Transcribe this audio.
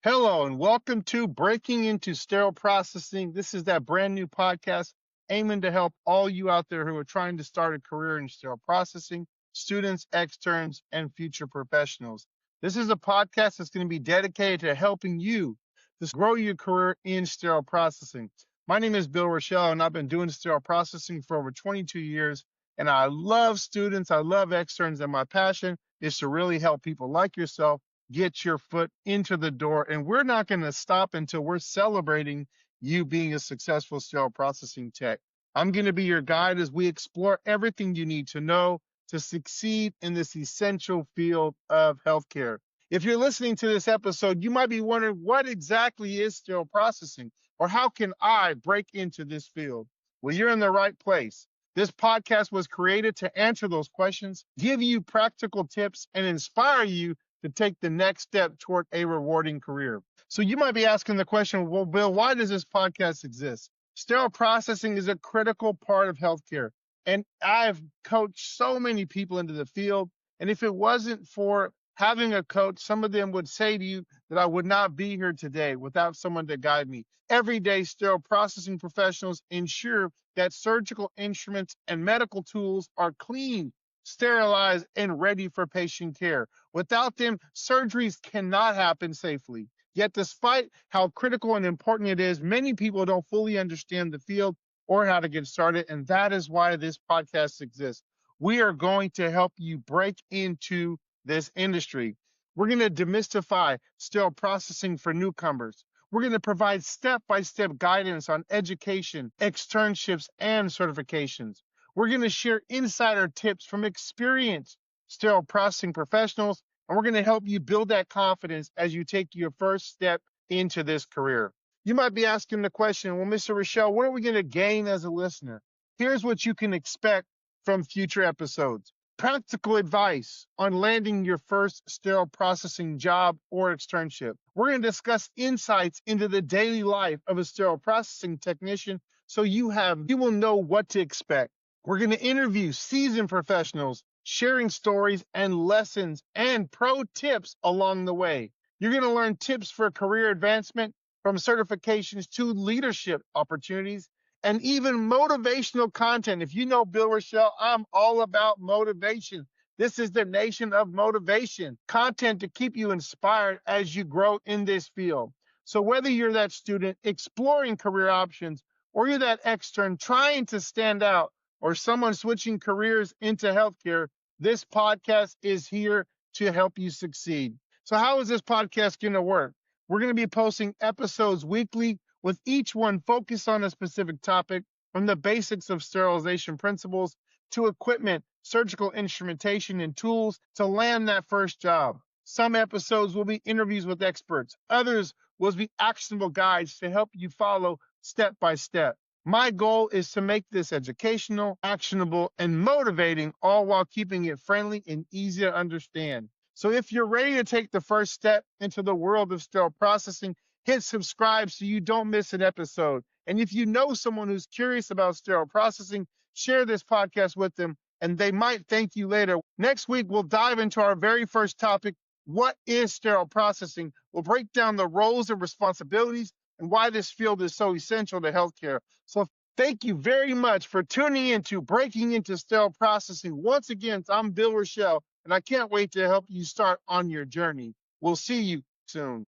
Hello and welcome to Breaking into Sterile Processing. This is that brand new podcast aiming to help all you out there who are trying to start a career in sterile processing, students, externs, and future professionals. This is a podcast that's going to be dedicated to helping you to grow your career in sterile processing. My name is Bill Rochelle, and I've been doing sterile processing for over 22 years. And I love students, I love externs, and my passion is to really help people like yourself get your foot into the door. And we're not going to stop until we're celebrating you being a successful sterile processing tech. I'm going to be your guide as we explore everything you need to know to succeed in this essential field of healthcare. If you're listening to this episode, you might be wondering what exactly is sterile processing, or how can I break into this field? Well, you're in the right place. This podcast was created to answer those questions, give you practical tips, and inspire you to take the next step toward a rewarding career. So you might be asking the question, well, Bill, why does this podcast exist? Sterile processing is a critical part of healthcare. And I've coached so many people into the field. And if it wasn't for having a coach, some of them would say to you that I would not be here today without someone to guide me. Everyday sterile processing professionals ensure that surgical instruments and medical tools are clean, sterilized, and ready for patient care. Without them, surgeries cannot happen safely. Yet, despite how critical and important it is, many people don't fully understand the field or how to get started, and that is why this podcast exists. We are going to help you break into this industry. We're going to demystify sterile processing for newcomers. We're going to provide step-by-step guidance on education, externships, and certifications. We're going to share insider tips from experienced sterile processing professionals, and we're going to help you build that confidence as you take your first step into this career. You might be asking the question, well, Mr. Rochelle, what are we going to gain as a listener? Here's what you can expect from future episodes. Practical advice on landing your first sterile processing job or externship. We're going to discuss insights into the daily life of a sterile processing technician so you will know what to expect. We're going to interview seasoned professionals, sharing stories and lessons and pro tips along the way. You're going to learn tips for career advancement, from certifications to leadership opportunities, and even motivational content. If you know Bill Rochelle, I'm all about motivation. This is the nation of motivation, content to keep you inspired as you grow in this field. So whether you're that student exploring career options, or you're that extern trying to stand out, or someone switching careers into healthcare, this podcast is here to help you succeed. So how is this podcast going to work? We're going to be posting episodes weekly, with each one focused on a specific topic, from the basics of sterilization principles to equipment, surgical instrumentation, and tools to land that first job. Some episodes will be interviews with experts. Others will be actionable guides to help you follow step by step. My goal is to make this educational, actionable, and motivating, all while keeping it friendly and easy to understand. So if you're ready to take the first step into the world of sterile processing, hit subscribe so you don't miss an episode. And if you know someone who's curious about sterile processing, share this podcast with them, and they might thank you later. Next week, we'll dive into our very first topic: what is sterile processing? We'll break down the roles and responsibilities and why this field is so essential to healthcare. So thank you very much for tuning in to Breaking into Sterile Processing. Once again, I'm Bill Rochelle, and I can't wait to help you start on your journey. We'll see you soon.